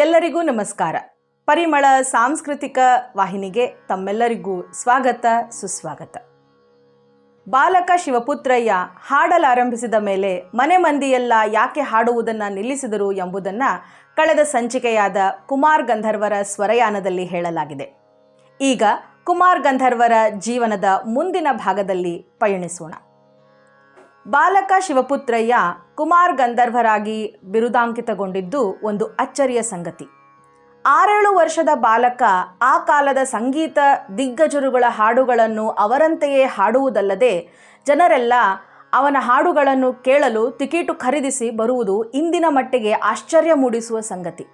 ಎಲ್ಲರಿಗೂ ನಮಸ್ಕಾರ. ಪರಿಮಳ ಸಾಂಸ್ಕೃತಿಕ ವಾಹಿನಿಗೆ ತಮ್ಮೆಲ್ಲರಿಗೂ ಸ್ವಾಗತ ಸುಸ್ವಾಗತ. ಬಾಲಕ ಶಿವಪುತ್ರಯ್ಯ ಹಾಡಲಾರಂಭಿಸಿದ ಮೇಲೆ ಮನೆ ಮಂದಿಯೆಲ್ಲ ಯಾಕೆ ಹಾಡುವುದನ್ನು ನಿಲ್ಲಿಸಿದರು ಎಂಬುದನ್ನು ಕಳೆದ ಸಂಚಿಕೆಯಾದ ಕುಮಾರ್ ಗಂಧರ್ವರ ಸ್ವರಯಾನದಲ್ಲಿ ಹೇಳಲಾಗಿದೆ. ಈಗ ಕುಮಾರ್ ಗಂಧರ್ವರ ಜೀವನದ ಮುಂದಿನ ಭಾಗದಲ್ಲಿ ಪಯಣಿಸೋಣ. ಬಾಲಕ ಶಿವಪುತ್ರಯ್ಯ ಕುಮಾರ್ ಗಂಧರ್ವರಾಗಿ ಬಿರುದಾಂಕಿತಗೊಂಡಿದ್ದು ಒಂದು ಅಚ್ಚರಿಯ ಸಂಗತಿ. 6-7 ವರ್ಷದ ಬಾಲಕ ಆ ಕಾಲದ ಸಂಗೀತ ದಿಗ್ಗಜರುಗಳ ಹಾಡುಗಳನ್ನು ಅವರಂತೆಯೇ ಹಾಡುವುದಲ್ಲದೆ ಜನರೆಲ್ಲ ಅವನ ಹಾಡುಗಳನ್ನು ಕೇಳಲು ಟಿಕೆಟು ಖರೀದಿಸಿ ಬರುವುದು ಇಂದಿನ ಮಟ್ಟಿಗೆ ಆಶ್ಚರ್ಯ ಮೂಡಿಸುವ ಸಂಗತಿ.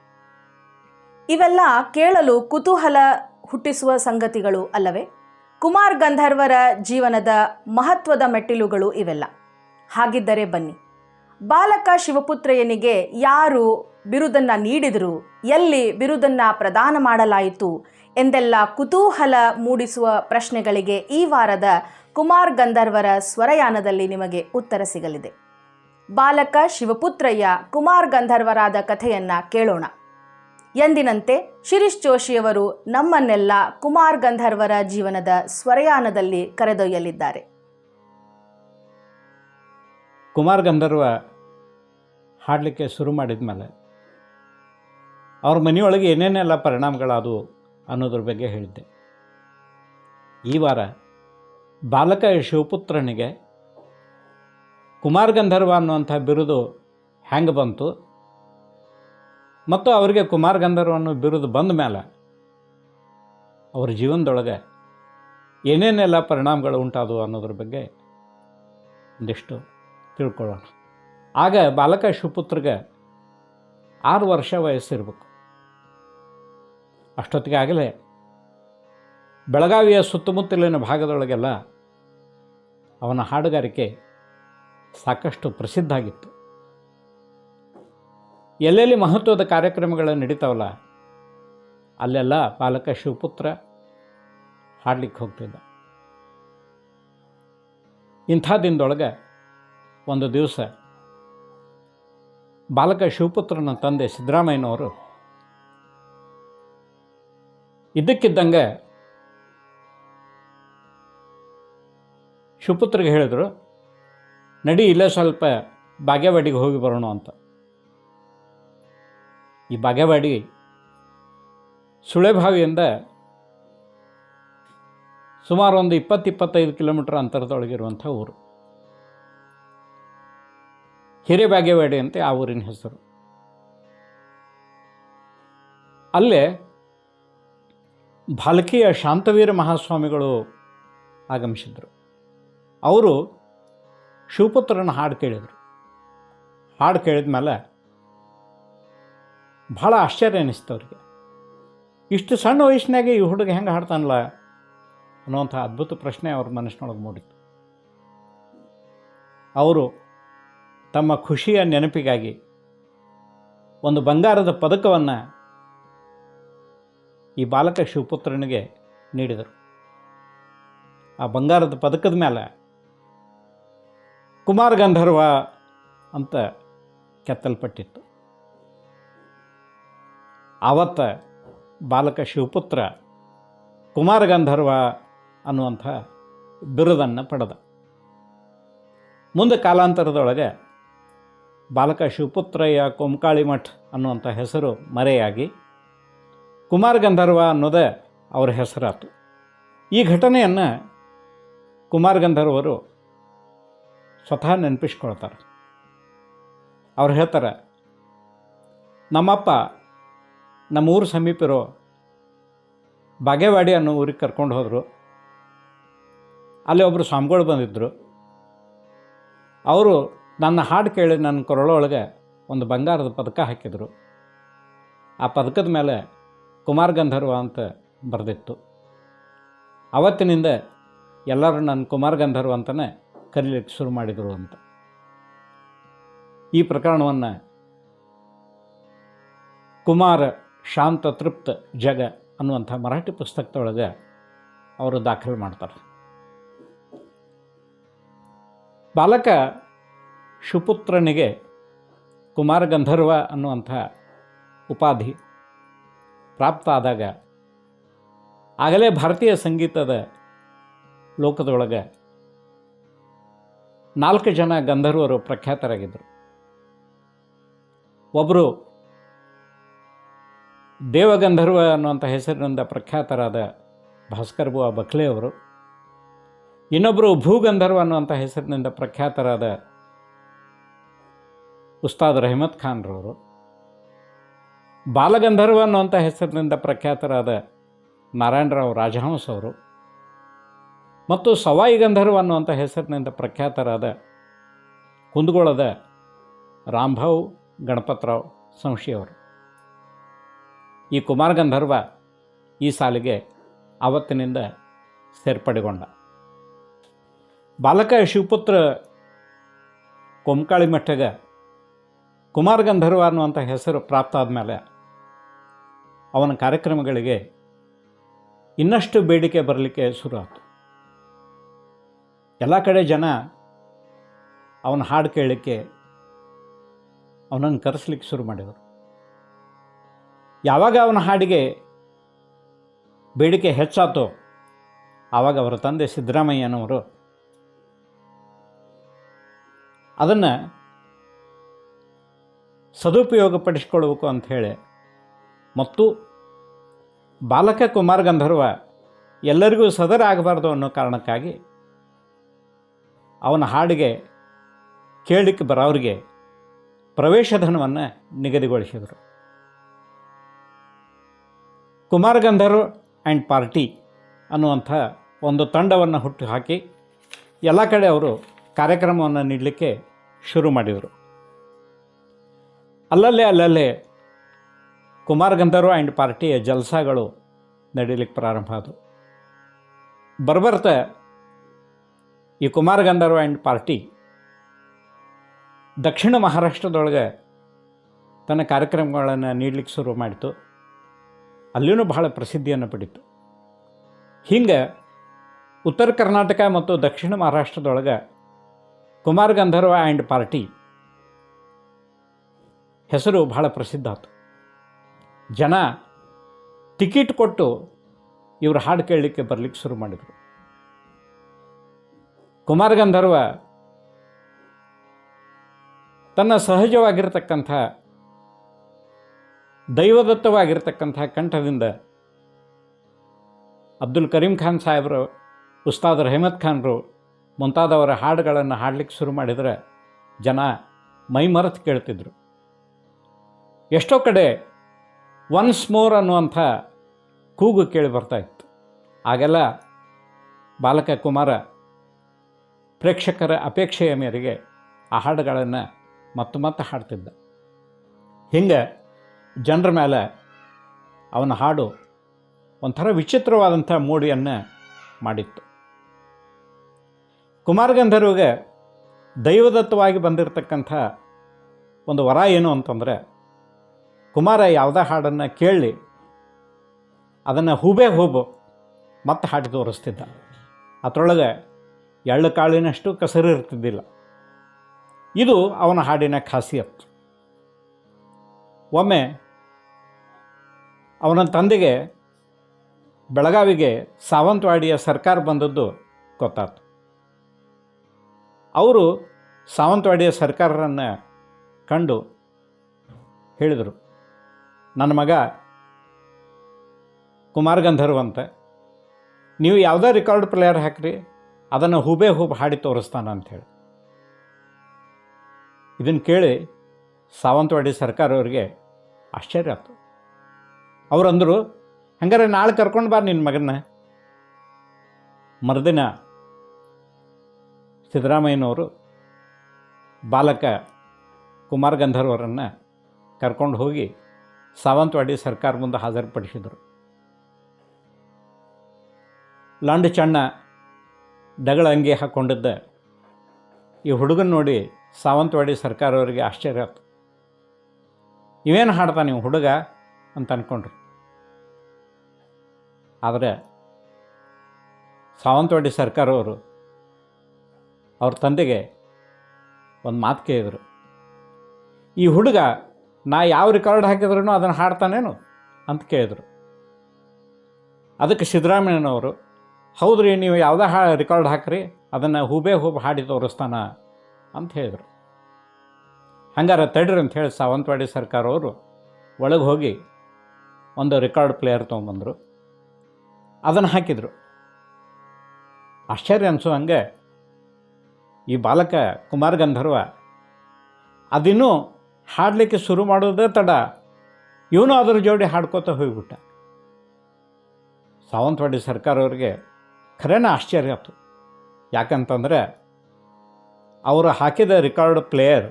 ಇವೆಲ್ಲ ಕೇಳಲು ಕುತೂಹಲ ಹುಟ್ಟಿಸುವ ಸಂಗತಿಗಳು ಅಲ್ಲವೇ? ಕುಮಾರ್ ಗಂಧರ್ವರ ಜೀವನದ ಮಹತ್ವದ ಮೆಟ್ಟಿಲುಗಳು ಇವೆಲ್ಲ. ಹಾಗಿದ್ದರೆ ಬನ್ನಿ, ಬಾಲಕ ಶಿವಪುತ್ರಯ್ಯನಿಗೆ ಯಾರು ಬಿರುದನ್ನು ನೀಡಿದರು, ಎಲ್ಲಿ ಬಿರುದನ್ನು ಪ್ರದಾನ ಮಾಡಲಾಯಿತು ಎಂದೆಲ್ಲ ಕುತೂಹಲ ಮೂಡಿಸುವ ಪ್ರಶ್ನೆಗಳಿಗೆ ಈ ವಾರದ ಕುಮಾರ್ ಗಂಧರ್ವರ ಸ್ವರಯಾನದಲ್ಲಿ ನಿಮಗೆ ಉತ್ತರ ಸಿಗಲಿದೆ. ಬಾಲಕ ಶಿವಪುತ್ರಯ್ಯ ಕುಮಾರ್ ಗಂಧರ್ವರಾದ ಕಥೆಯನ್ನು ಕೇಳೋಣ. ಎಂದಿನಂತೆ ಶಿರೀಶ್ ಜೋಶಿಯವರು ನಮ್ಮನ್ನೆಲ್ಲ ಕುಮಾರ್ ಗಂಧರ್ವರ ಜೀವನದ ಸ್ವರಯಾನದಲ್ಲಿ ಕರೆದೊಯ್ಯಲಿದ್ದಾರೆ. ಕುಮಾರ್ ಗಂಧರ್ವ ಹಾಡಲಿಕ್ಕೆ ಶುರು ಮಾಡಿದ ಮೇಲೆ ಅವ್ರ ಮನೆಯೊಳಗೆ ಏನೇನೆಲ್ಲ ಪರಿಣಾಮಗಳಾದವು ಅನ್ನೋದ್ರ ಬಗ್ಗೆ ಹೇಳಿದ್ದೆ. ಈ ವಾರ ಬಾಲಕ ಶಿವಪುತ್ರನಿಗೆ ಕುಮಾರ್ ಗಂಧರ್ವ ಅನ್ನುವಂಥ ಬಿರುದು ಹೆಂಗೆ ಬಂತು ಮತ್ತು ಅವರಿಗೆ ಕುಮಾರ್ ಗಂಧರ್ವ ಅನ್ನೋ ಬಿರುದು ಬಂದ ಮೇಲೆ ಅವ್ರ ಜೀವನದೊಳಗೆ ಏನೇನೆಲ್ಲ ಪರಿಣಾಮಗಳು ಉಂಟಾದವು ಅನ್ನೋದ್ರ ಬಗ್ಗೆ ಒಂದಿಷ್ಟು ತಿಳ್ಕೊಳ್ಳೋಣ. ಆಗ ಬಾಲಕ ಶಿವಪುತ್ರಗೆ 6 ವರ್ಷ ವಯಸ್ಸಿರಬೇಕು. ಅಷ್ಟೊತ್ತಿಗೆ ಆಗಲೇ ಬೆಳಗಾವಿಯ ಸುತ್ತಮುತ್ತಲಿನ ಭಾಗದೊಳಗೆಲ್ಲ ಅವನ ಹಾಡುಗಾರಿಕೆ ಸಾಕಷ್ಟು ಪ್ರಸಿದ್ಧ ಆಗಿತ್ತು. ಎಲ್ಲೆಲ್ಲಿ ಮಹತ್ವದ ಕಾರ್ಯಕ್ರಮಗಳು ನಡೀತಾವಲ್ಲ ಅಲ್ಲೆಲ್ಲ ಬಾಲಕ ಶಿವಪುತ್ರ ಹಾಡಲಿಕ್ಕೆ ಹೋಗ್ತಿದ್ದ. ಇಂಥ ದಿನದೊಳಗೆ ಒಂದು ದಿವಸ ಬಾಲಕ ಶಿವಪುತ್ರನ ತಂದೆ ಸಿದ್ದರಾಮಯ್ಯನವರು ಇದ್ದಕ್ಕಿದ್ದಂಗೆ ಶಿವಪುತ್ರಿಗೆ ಹೇಳಿದರು, ನಡಿ ಇಲ್ಲೇ ಸ್ವಲ್ಪ ಬಾಗೇವಾಡಿಗೆ ಹೋಗಿ ಬರೋಣ ಅಂತ. ಈ ಬಾಗೇವಾಡಿ ಸುಳೆಭಾವಿಯಿಂದ ಸುಮಾರು ಒಂದು 20-25 ಕಿಲೋಮೀಟರ್ ಅಂತರದೊಳಗಿರುವಂಥ ಊರು. ಹಿರೇಬಾಗೇವಾಡಿ ಅಂತ ಆ ಊರಿನ ಹೆಸರು. ಅಲ್ಲೇ ಭಾಲ್ಕಿಯ ಶಾಂತವೀರ ಮಹಾಸ್ವಾಮಿಗಳು ಆಗಮಿಸಿದರು. ಅವರು ಶಿವಪುತ್ರನ ಹಾಡು ಕೇಳಿದರು. ಹಾಡು ಕೇಳಿದ ಮೇಲೆ ಭಾಳ ಆಶ್ಚರ್ಯ ಅನ್ನಿಸ್ತು ಅವ್ರಿಗೆ. ಇಷ್ಟು ಸಣ್ಣ ವಯಸ್ಸಿನಾಗೆ ಈ ಹುಡುಗ ಹೆಂಗೆ ಹಾಡ್ತಾನಲ್ಲ ಅನ್ನುವಂಥ ಅದ್ಭುತ ಪ್ರಶ್ನೆ ಅವ್ರ ಮನಸ್ಸಿನೊಳಗೆ ಮೂಡಿತ್ತು. ಅವರು ತಮ್ಮ ಖುಷಿಯ ನೆನಪಿಗಾಗಿ ಒಂದು ಬಂಗಾರದ ಪದಕವನ್ನು ಈ ಬಾಲಕ ಶಿವಪುತ್ರನಿಗೆ ನೀಡಿದರು. ಆ ಬಂಗಾರದ ಪದಕದ ಮೇಲೆ ಕುಮಾರ್ ಗಂಧರ್ವ ಅಂತ ಕೆತ್ತಲ್ಪಟ್ಟಿತ್ತು. ಆವತ್ತ ಬಾಲಕ ಶಿವಪುತ್ರ ಕುಮಾರ್ ಗಂಧರ್ವ ಅನ್ನುವಂಥ ಬಿರುದನ್ನು ಪಡೆದ. ಮುಂದೆ ಕಾಲಾಂತರದೊಳಗೆ ಬಾಲಕ ಶಿವಪುತ್ರಯ್ಯ ಕೊಂಕಾಳಿ ಮಠ್ ಅನ್ನುವಂಥ ಹೆಸರು ಮರೆಯಾಗಿ ಕುಮಾರ್ ಗಂಧರ್ವ ಅನ್ನೋದೇ ಅವರ ಹೆಸರಾತು. ಈ ಘಟನೆಯನ್ನು ಕುಮಾರ್ ಗಂಧರ್ವರು ಸ್ವತಃ ನೆನಪಿಸ್ಕೊಳ್ತಾರೆ. ಅವ್ರು ಹೇಳ್ತಾರೆ, ನಮ್ಮಪ್ಪ ನಮ್ಮೂರು ಸಮೀಪ ಇರೋ ಬಾಗೇವಾಡಿ ಅನ್ನೋ ಊರಿಗೆ ಕರ್ಕೊಂಡು ಹೋದರು. ಅಲ್ಲಿ ಒಬ್ಬರು ಸ್ವಾಮಿಗಳು ಬಂದಿದ್ದರು. ಅವರು ನನ್ನ ಹಾಡು ಕೇಳಿ ನನ್ನ ಕೊರಳೊಳಗೆ ಒಂದು ಬಂಗಾರದ ಪದಕ ಹಾಕಿದರು. ಆ ಪದಕದ ಮೇಲೆ ಕುಮಾರ್ ಗಂಧರ್ವ ಅಂತ ಬರೆದಿತ್ತು. ಆವತ್ತಿನಿಂದ ಎಲ್ಲರೂ ನನ್ನ ಕುಮಾರ್ ಗಂಧರ್ವ ಅಂತಲೇ ಕರೀಲಿಕ್ಕೆ ಶುರು ಮಾಡಿದರು ಅಂತ. ಈ ಪ್ರಕರಣವನ್ನು ಕುಮಾರ್ ಶಾಂತ ತೃಪ್ತ ಜಗ ಅನ್ನುವಂಥ ಮರಾಠಿ ಪುಸ್ತಕದೊಳಗೆ ಅವರು ದಾಖಲೆ ಮಾಡ್ತಾರೆ. ಬಾಲಕ ಶಿವಪುತ್ರನಿಗೆ ಕುಮಾರ ಗಂಧರ್ವ ಅನ್ನುವಂಥ ಉಪಾಧಿ ಪ್ರಾಪ್ತ ಆದಾಗ ಆಗಲೇ ಭಾರತೀಯ ಸಂಗೀತದ ಲೋಕದೊಳಗೆ 4 ಜನ ಗಂಧರ್ವರು ಪ್ರಖ್ಯಾತರಾಗಿದ್ದರು. ಒಬ್ಬರು ದೇವಗಂಧರ್ವ ಅನ್ನುವಂಥ ಹೆಸರಿನಿಂದ ಪ್ರಖ್ಯಾತರಾದ ಭಾಸ್ಕರ್ ಬುವಾ ಬಕ್ಲೆ ಅವರು, ಇನ್ನೊಬ್ಬರು ಭೂಗಂಧರ್ವ ಅನ್ನುವಂಥ ಹೆಸರಿನಿಂದ ಪ್ರಖ್ಯಾತರಾದ ಉಸ್ತಾದ್ ರೆಹಮತ್ ಖಾನ್ರವರು, ಬಾಲಗಂಧರ್ವ ಅನ್ನುವಂಥ ಹೆಸರಿನಿಂದ ಪ್ರಖ್ಯಾತರಾದ ನಾರಾಯಣರಾವ್ ರಾಜಹಂಸ್ ಅವರು, ಮತ್ತು ಸವಾಯಿ ಗಂಧರ್ವ ಅನ್ನುವಂಥ ಹೆಸರಿನಿಂದ ಪ್ರಖ್ಯಾತರಾದ ಕುಂದಗೋಳದ ರಾಮ್ಭಾವ್ ಗಣಪತರಾವ್ ಸಂಶಿಯವರು. ಈ ಕುಮಾರ್ ಗಂಧರ್ವ ಈ ಸಾಲಿಗೆ ಆವತ್ತಿನಿಂದ ಸೇರ್ಪಡೆಗೊಂಡ. ಬಾಲಕ ಶಿವಪುತ್ರ ಕೊಂಕಾಳಿ ಮಠಗೆ ಕುಮಾರ್ ಗಂಧರ್ವ ಅನ್ನುವಂಥ ಹೆಸರು ಪ್ರಾಪ್ತ ಆದಮೇಲೆ ಅವನ ಕಾರ್ಯಕ್ರಮಗಳಿಗೆ ಇನ್ನಷ್ಟು ಬೇಡಿಕೆ ಬರಲಿಕ್ಕೆ ಶುರು ಆಯಿತು. ಎಲ್ಲ ಕಡೆ ಜನ ಅವನ ಹಾಡು ಕೇಳಲಿಕ್ಕೆ ಅವನನ್ನು ಕರೆಸ್ಲಿಕ್ಕೆ ಶುರು ಮಾಡಿದರು. ಯಾವಾಗ ಅವನ ಹಾಡಿಗೆ ಬೇಡಿಕೆ ಹೆಚ್ಚಾತೋ ಆವಾಗ ಅವರ ತಂದೆ ಸಿದ್ದರಾಮಯ್ಯನವರು ಅದನ್ನು ಸದುಪಯೋಗಪಡಿಸಿಕೊಳ್ಳಬೇಕು ಅಂಥೇಳಿ ಮತ್ತು ಬಾಲಕ ಕುಮಾರ್ ಗಂಧರ್ವ ಎಲ್ಲರಿಗೂ ಸದರ ಆಗಬಾರ್ದು ಅನ್ನೋ ಕಾರಣಕ್ಕಾಗಿ ಅವನ ಹಾಡಿಗೆ ಕೇಳಲಿಕ್ಕೆ ಬರೋರಿಗೆ ಪ್ರವೇಶಧನವನ್ನು ನಿಗದಿಗೊಳಿಸಿದರು. ಕುಮಾರ್ ಗಂಧರ್ವ ಆ್ಯಂಡ್ ಪಾರ್ಟಿ ಅನ್ನುವಂಥ ಒಂದು ತಂಡವನ್ನು ಹುಟ್ಟು ಹಾಕಿ ಎಲ್ಲ ಕಡೆ ಅವರು ಕಾರ್ಯಕ್ರಮವನ್ನು ನೀಡಲಿಕ್ಕೆ ಶುರು ಮಾಡಿದರು. ಅಲ್ಲಲ್ಲೇ ಕುಮಾರ್ ಗಂಧರ್ವ ಆ್ಯಂಡ್ ಪಾರ್ಟಿಯ ಜಲ್ಸಾಗಳು ನಡೀಲಿಕ್ಕೆ ಪ್ರಾರಂಭ ಆದವು. ಬರ್ಬರ್ತಾ ಈ ಕುಮಾರ್ ಗಂಧರ್ವ ಆ್ಯಂಡ್ ಪಾರ್ಟಿ ದಕ್ಷಿಣ ಮಹಾರಾಷ್ಟ್ರದೊಳಗೆ ತನ್ನ ಕಾರ್ಯಕ್ರಮಗಳನ್ನು ನೀಡಲಿಕ್ಕೆ ಶುರು ಮಾಡಿತು. ಅಲ್ಲಿಯೂ ಬಹಳ ಪ್ರಸಿದ್ಧಿಯನ್ನು ಪಡೀತು. ಹಿಂಗೆ ಉತ್ತರ ಕರ್ನಾಟಕ ಮತ್ತು ದಕ್ಷಿಣ ಮಹಾರಾಷ್ಟ್ರದೊಳಗೆ ಕುಮಾರ್ ಗಂಧರ್ವ ಆ್ಯಂಡ್ ಪಾರ್ಟಿ ಹೆಸರು ಬಹಳ ಪ್ರಸಿದ್ಧ ಆಯಿತು. ಜನ ಟಿಕೆಟ್ ಕೊಟ್ಟು ಇವರು ಹಾಡು ಕೇಳಲಿಕ್ಕೆ ಬರಲಿಕ್ಕೆ ಶುರು ಮಾಡಿದರು. ಕುಮಾರ್ ಗಂಧರ್ವ ತನ್ನ ಸಹಜವಾಗಿರತಕ್ಕಂಥ ದೈವದತ್ತವಾಗಿರ್ತಕ್ಕಂಥ ಕಂಠದಿಂದ ಅಬ್ದುಲ್ ಕರೀಂ ಖಾನ್ ಸಾಹೇಬರು, ಉಸ್ತಾದ್ ರೆಹಮತ್ ಖಾನ್ರು ಮುಂತಾದವರ ಹಾಡುಗಳನ್ನು ಹಾಡಲಿಕ್ಕೆ ಶುರು ಮಾಡಿದರೆ ಜನ ಮೈ ಮರೆತು ಕೇಳ್ತಿದ್ರು. ಎಷ್ಟೋ ಕಡೆ ಒನ್ಸ್ ಮೋರ್ ಅನ್ನುವಂಥ ಕೂಗು ಕೇಳಿ ಬರ್ತಾಯಿತ್ತು. ಆಗೆಲ್ಲ ಬಾಲಕ ಕುಮಾರ ಪ್ರೇಕ್ಷಕರ ಅಪೇಕ್ಷೆಯ ಮೇರೆಗೆ ಆ ಹಾಡುಗಳನ್ನು ಮತ್ತೆ ಹಾಡ್ತಿದ್ದ. ಹಿಂಗೆ ಜನರ ಮೇಲೆ ಅವನ ಹಾಡು ಒಂಥರ ವಿಚಿತ್ರವಾದಂಥ ಮೋಡಿಯನ್ನು ಮಾಡಿತ್ತು. ಕುಮಾರ್ ಗಂಧರ್ವಗೆ ದೈವದತ್ತವಾಗಿ ಬಂದಿರತಕ್ಕಂಥ ಒಂದು ವರ ಏನು ಅಂತಂದರೆ, ಕುಮಾರ ಯಾವುದೇ ಹಾಡನ್ನು ಕೇಳಿ ಅದನ್ನು ಹೂಬೇ ಹೂಬು ಮತ್ತೆ ಹಾಡಿ ತೋರಿಸ್ತಿದ್ದ. ಅದರೊಳಗೆ ಎಳ್ಳು ಕಾಳಿನಷ್ಟು ಕಸರು ಇರ್ತಿದ್ದಿಲ್ಲ. ಇದು ಅವನ ಹಾಡಿನ ಖಾಸಿಯತ್ತು. ಒಮ್ಮೆ ಅವನ ತಂದೆಗೆ ಬೆಳಗಾವಿಗೆ ಸಾವಂತವಾಡಿಯ ಸರ್ಕಾರ ಬಂದದ್ದು ಗೊತ್ತಾಯ್ತು. ಅವರು ಸಾವಂತವಾಡಿಯ ಸರ್ಕಾರರನ್ನು ಕಂಡು ಹೇಳಿದರು, ನನ್ನ ಮಗ ಕುಮಾರ್ ಗಂಧರ್ವ ಅಂತ, ನೀವು ಯಾವುದೇ ರೆಕಾರ್ಡ್ ಪ್ಲೇಯರ್ ಹಾಕ್ರಿ, ಅದನ್ನು ಹೂಬೇ ಹೂಬ್ ಹಾಡಿ ತೋರಿಸ್ತಾನೆ ಅಂಥೇಳಿ. ಇದನ್ನು ಕೇಳಿ ಸಾವಂತವಾಡಿ ಸರ್ಕಾರವ್ರಿಗೆ ಆಶ್ಚರ್ಯ ಆಯ್ತು. ಅವರಂದರು, ಹಂಗಾರೆ ನಾಳೆ ಕರ್ಕೊಂಡು ಬಾ ನಿನ್ನ ಮಗನ್ನ. ಮರುದಿನ ಸಿದ್ದರಾಮಯ್ಯನವರು ಬಾಲಕ ಕುಮಾರ್ ಗಂಧರ್ವರನ್ನು ಕರ್ಕೊಂಡು ಹೋಗಿ ಸಾವಂತವಾಡಿ ಸರ್ಕಾರ ಮುಂದೆ ಹಾಜರುಪಡಿಸಿದರು. ಲಾಂಡ್ ಚಣ್ಣ ಡಗಳ ಅಂಗಿ ಹಾಕ್ಕೊಂಡಿದ್ದ ಈ ಹುಡುಗನ ನೋಡಿ ಸಾವಂತವಾಡಿ ಸರ್ಕಾರವರಿಗೆ ಆಶ್ಚರ್ಯ ಆಯ್ತು. ಇವೇನು ಹಾಡ್ತಾನೆ ನೀವು ಹುಡುಗ ಅಂತ ಅಂದ್ಕೊಂಡ್ರು. ಆದರೆ ಸಾವಂತವಾಡಿ ಸರ್ಕಾರವರು ಅವ್ರ ತಂದೆಗೆ ಒಂದು ಮಾತು ಕೇಳಿದರು, ಈ ಹುಡುಗ ನಾ ಯಾವ ರೆಕಾರ್ಡ್ ಹಾಕಿದ್ರೂ ಅದನ್ನು ಹಾಡ್ತಾನೇನು, ಅಂತ ಕೇಳಿದರು. ಅದಕ್ಕೆ ಸಿದ್ದರಾಮಯ್ಯನವರು, ಹೌದ್ರಿ, ನೀವು ಯಾವುದೇ ರೆಕಾರ್ಡ್ ಹಾಕ್ರಿ, ಅದನ್ನು ಹೂಬೇ ಹೂಬ್ ಹಾಡಿ ತೋರಿಸ್ತಾನ ಅಂತ ಹೇಳಿದರು. ಹಂಗಾರೆ ತಡ್ರಿ ಅಂತ ಹೇಳಿ ಸಾವಂತವಾಡಿ ಸರ್ಕಾರವರು ಒಳಗೆ ಹೋಗಿ ಒಂದು ರೆಕಾರ್ಡ್ ಪ್ಲೇಯರ್ ತೊಗೊಂಬಂದರು. ಅದನ್ನು ಹಾಕಿದರು. ಆಶ್ಚರ್ಯ ಅನಿಸೋ ಹಂಗೆ ಈ ಬಾಲಕ ಕುಮಾರ್ ಗಂಧರ್ವ ಅದಿನ್ನೂ ಹಾಡಲಿಕ್ಕೆ ಶುರು ಮಾಡೋದೇ ತಡ, ಇವನು ಅದರ ಜೋಡಿ ಹಾಡ್ಕೋತ ಹೋಗಿಬಿಟ್ಟ. ಸಾವಂತವಾಡಿ ಸರ್ಕಾರವ್ರಿಗೆ ಖರೇನ ಆಶ್ಚರ್ಯ ಆಯ್ತು. ಯಾಕಂತಂದರೆ ಅವರು ಹಾಕಿದ ರೆಕಾರ್ಡ್ ಪ್ಲೇಯರ್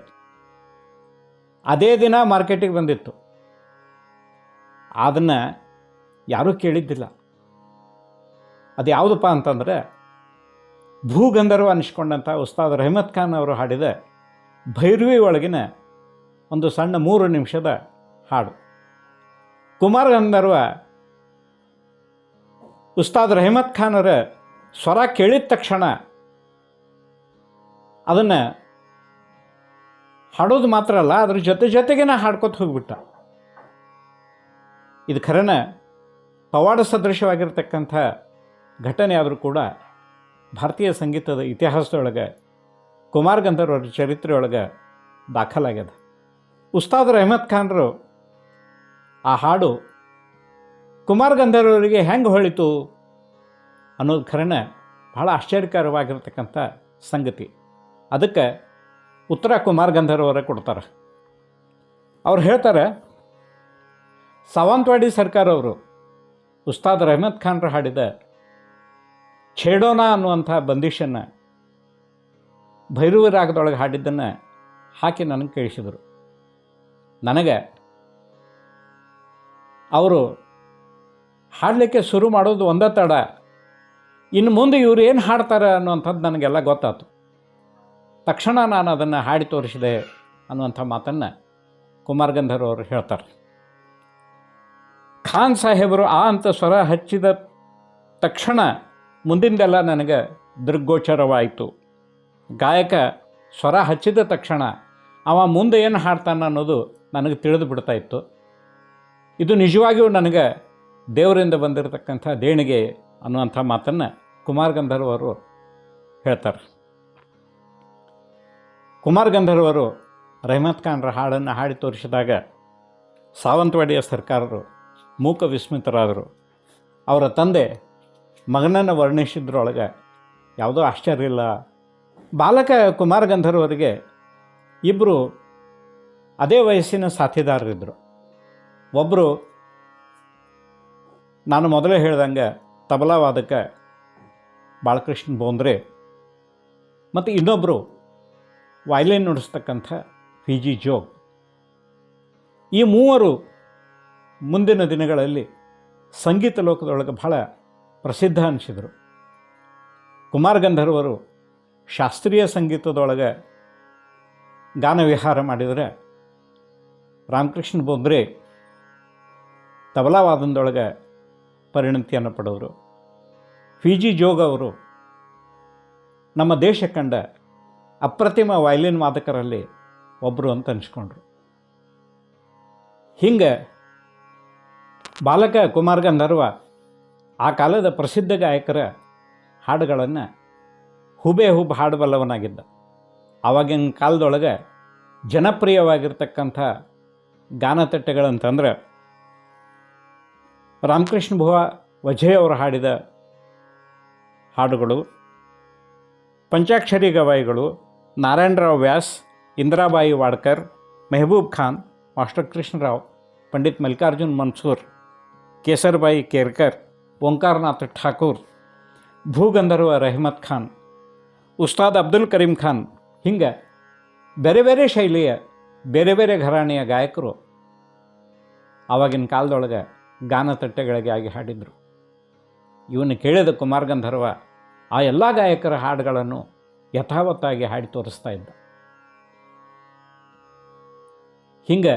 ಅದೇ ದಿನ ಮಾರ್ಕೆಟಿಗೆ ಬಂದಿತ್ತು. ಅದನ್ನು ಯಾರೂ ಕೇಳಿದ್ದಿಲ್ಲ. ಅದು ಯಾವುದಪ್ಪ ಅಂತಂದರೆ ಭೂಗಂಧರ್ವ ಅನಿಸ್ಕೊಂಡಂಥ ಉಸ್ತಾದ್ ರೆಹಮತ್ ಖಾನ್ ಅವರು ಹಾಡಿದ ಭೈರವಿ ಒಳಗಿನ ಒಂದು ಸಣ್ಣ 3 ನಿಮಿಷದ ಹಾಡು. ಕುಮಾರ್ ಗಂಧರ್ವ ಉಸ್ತಾದ್ ರೆಹಮತ್ ಖಾನರ ಸ್ವರ ಕೇಳಿದ ತಕ್ಷಣ ಅದನ್ನು ಹಾಡೋದು ಮಾತ್ರ ಅಲ್ಲ, ಅದ್ರ ಜೊತೆಗೇ ಹಾಡ್ಕೊತ ಹೋಗ್ಬಿಟ್ಟ. ಇದು ಖರೇನ ಪವಾಡ ಸದೃಶವಾಗಿರ್ತಕ್ಕಂಥ ಘಟನೆ ಆದರೂ ಕೂಡ ಭಾರತೀಯ ಸಂಗೀತದ ಇತಿಹಾಸದೊಳಗೆ ಕುಮಾರ್ ಗಂಧರ್ವರ ಚರಿತ್ರೆಯೊಳಗೆ ದಾಖಲಾಗ್ಯದ. ಉಸ್ತಾದ್ ರೆಹಮತ್ ಖಾನ್ರು ಆ ಹಾಡು ಕುಮಾರ್ ಗಂಧರ್ವರಿಗೆ ಹೆಂಗೆ ಹೊಳಿತು ಅನ್ನೋದು ಖರೇನ ಭಾಳ ಆಶ್ಚರ್ಯಕರವಾಗಿರ್ತಕ್ಕಂಥ ಸಂಗತಿ. ಅದಕ್ಕೆ ಉತ್ತರ ಕುಮಾರ್ ಗಂಧರ್ವರೇ ಕೊಡ್ತಾರೆ. ಅವ್ರು ಹೇಳ್ತಾರೆ, ಸಾವಂತವಾಡಿ ಸರ್ಕಾರವರು ಉಸ್ತಾದ್ ರೆಹಮತ್ ಖಾನ್ರು ಹಾಡಿದ ಛೇಡೋನಾ ಅನ್ನುವಂಥ ಬಂದಿಷನ್ನು ಭೈರವಿ ರಾಗದೊಳಗೆ ಹಾಡಿದ್ದನ್ನು ಹಾಕಿ ನನಗೆ ಕೇಳಿಸಿದರು. ನನಗೆ ಅವರು ಹಾಡಲಿಕ್ಕೆ ಶುರು ಮಾಡೋದು ಒಂದೇ ತಡ, ಇನ್ನು ಮುಂದೆ ಇವರು ಏನು ಹಾಡ್ತಾರೆ ಅನ್ನುವಂಥದ್ದು ನನಗೆಲ್ಲ ಗೊತ್ತಾಯ್ತು. ತಕ್ಷಣ ನಾನು ಅದನ್ನು ಹಾಡಿ ತೋರಿಸಿದೆ ಅನ್ನುವಂಥ ಮಾತನ್ನು ಕುಮಾರ್ ಗಂಧರ್ವ ಅವರು ಹೇಳ್ತಾರೆ. ಖಾನ್ ಸಾಹೇಬರು ಆ ಅಂತ ಸ್ವರ ಹಚ್ಚಿದ ತಕ್ಷಣ ಮುಂದಿಂದೆಲ್ಲ ನನಗೆ ದೃಗ್ಗೋಚರವಾಯಿತು. ಗಾಯಕ ಸ್ವರ ಹಚ್ಚಿದ ತಕ್ಷಣ ಅವ ಮುಂದೆ ಏನು ಹಾಡ್ತಾನೆ ಅನ್ನೋದು ನನಗೆ ತಿಳಿದು ಬಿಡ್ತಾ ಇತ್ತು. ಇದು ನಿಜವಾಗಿಯೂ ನನಗೆ ದೇವರಿಂದ ಬಂದಿರತಕ್ಕಂಥ ದೇಣಿಗೆ ಅನ್ನುವಂಥ ಮಾತನ್ನು ಕುಮಾರ್ ಗಂಧರ್ವರು ಹೇಳ್ತಾರೆ. ಕುಮಾರ್ ಗಂಧರ್ವರು ರೆಹಮತ್ ಖಾನ್ರ ಹಾಡನ್ನು ಹಾಡಿ ತೋರಿಸಿದಾಗ ಸಾವಂತವಾಡಿಯ ಸರ್ಕಾರರು ಮೂಕ ವಿಸ್ಮಿತರಾದರು. ಅವರ ತಂದೆ ಮಗನನ್ನು ವರ್ಣಿಸಿದ್ರೊಳಗೆ ಯಾವುದೋ ಆಶ್ಚರ್ಯ ಇಲ್ಲ. ಬಾಲಕ ಕುಮಾರ್ ಗಂಧರ್ವರಿಗೆ ಇಬ್ಬರು ಅದೇ ವಯಸ್ಸಿನ ಸಾಥಿದಾರರಿದ್ದರು. ಒಬ್ಬರು ನಾನು ಮೊದಲೇ ಹೇಳ್ದಂಗೆ ತಬಲಾ ವಾದಕ ಬಾಲಕೃಷ್ಣ ಬೋಂದ್ರೆ, ಮತ್ತು ಇನ್ನೊಬ್ಬರು ವಯಲಿನ್ ನುಡಿಸ್ತಕ್ಕಂಥ ಪಿ ಜಿ ಜೋಗ್. ಈ ಮೂವರು ಮುಂದಿನ ದಿನಗಳಲ್ಲಿ ಸಂಗೀತ ಲೋಕದೊಳಗೆ ಬಹಳ ಪ್ರಸಿದ್ಧ ಅನಿಸಿದರು. ಕುಮಾರ್ ಗಂಧರ್ವರು ಶಾಸ್ತ್ರೀಯ ಸಂಗೀತದೊಳಗೆ ಗಾನವಿಹಾರ ಮಾಡಿದರೆ, ರಾಮಕೃಷ್ಣ ಬೋಂದ್ರೆ ತಬಲಾವಾದನದೊಳಗೆ ಪರಿಣತಿಯನ್ನು ಪಡೆದರು. ಪಿ ಜಿ ಜೋಗ್ ಅವರು ನಮ್ಮ ದೇಶ ಕಂಡ ಅಪ್ರತಿಮ ವಯಲಿನ್ ವಾದಕರಲ್ಲಿ ಒಬ್ಬರು ಅಂತ ಅನಿಸ್ಕೊಂಡ್ರು. ಹಿಂಗೆ ಬಾಲಕ ಕುಮಾರ್ ಗಂಧರ್ವ ಆ ಕಾಲದ ಪ್ರಸಿದ್ಧ ಗಾಯಕರ ಹಾಡುಗಳನ್ನು ಹುಬೇಹುಬ್ ಹಾಡಬಲ್ಲವನಾಗಿದ್ದ. ಆವಾಗಿನ ಕಾಲದೊಳಗೆ ಜನಪ್ರಿಯವಾಗಿರ್ತಕ್ಕಂಥ ಗಾನತಟ್ಟೆಗಳಂತಂದ್ರೆ ರಾಮಕೃಷ್ಣ ಭುವ ವಜೆ ಅವರು ಹಾಡಿದ ಹಾಡುಗಳು, ಪಂಚಾಕ್ಷರಿ ಗವಾಯಿಗಳು, ನಾರಾಯಣರಾವ್ ವ್ಯಾಸ್, ಇಂದಿರಾಬಾಯಿ ವಾಡ್ಕರ್, ಮೆಹಬೂಬ್ ಖಾನ್, ಮಾಸ್ಟರ್ ಕೃಷ್ಣರಾವ್, ಪಂಡಿತ್ ಮಲ್ಲಿಕಾರ್ಜುನ್ ಮನ್ಸೂರ್, ಕೇಸರ್ಬಾಯಿ ಕೇರ್ಕರ್, ಓಂಕಾರನಾಥ್ ಠಾಕೂರ್, ಭೂಗಂಧರ್ವ ರೆಹಮತ್ ಖಾನ್, ಉಸ್ತಾದ್ ಅಬ್ದುಲ್ ಕರೀಂ ಖಾನ್, ಹಿಂಗೆ ಬೇರೆ ಬೇರೆ ಶೈಲಿಯ ಬೇರೆ ಬೇರೆ ಘರಾಣೆಯ ಗಾಯಕರು ಆವಾಗಿನ ಕಾಲದೊಳಗೆ ಗಾನತಟ್ಟೆಗಳಿಗೆ ಆಗಿ ಹಾಡಿದರು. ಇವನು ಕೇಳಿದ ಕುಮಾರ್ ಗಂಧರ್ವ ಆ ಎಲ್ಲ ಗಾಯಕರ ಹಾಡುಗಳನ್ನು ಯಥಾವತ್ತಾಗಿ ಹಾಡಿ ತೋರಿಸ್ತಾ ಇದ್ದ. ಹಿಂಗೆ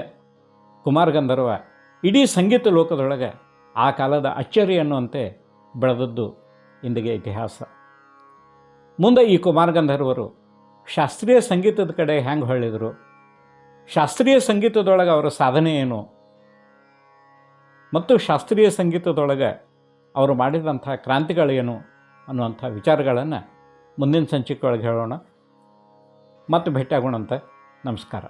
ಕುಮಾರ್ ಗಂಧರ್ವ ಇಡೀ ಸಂಗೀತ ಲೋಕದೊಳಗೆ ಆ ಕಾಲದ ಅಚ್ಚರಿ ಅನ್ನುವಂತೆ ಬೆಳೆದದ್ದು ಇಂದಿಗೆ ಇತಿಹಾಸ. ಮುಂದೆ ಈ ಕುಮಾರ್ ಗಂಧರ್ವರು ಶಾಸ್ತ್ರೀಯ ಸಂಗೀತದ ಕಡೆ ಹೆಂಗೆ ಹೊಳ್ಳಿದರು, ಶಾಸ್ತ್ರೀಯ ಸಂಗೀತದೊಳಗೆ ಅವರ ಸಾಧನೆ ಏನು, ಮತ್ತು ಶಾಸ್ತ್ರೀಯ ಸಂಗೀತದೊಳಗೆ ಅವರು ಮಾಡಿದಂಥ ಕ್ರಾಂತಿಗಳೇನು ಅನ್ನುವಂಥ ವಿಚಾರಗಳನ್ನು ಮುಂದಿನ ಸಂಚಿಕೆ ಒಳಗೆ ಹೇಳೋಣ. ಮತ್ತೆ ಭೇಟಿಯಾಗೋಣಂತೆ. ನಮಸ್ಕಾರ.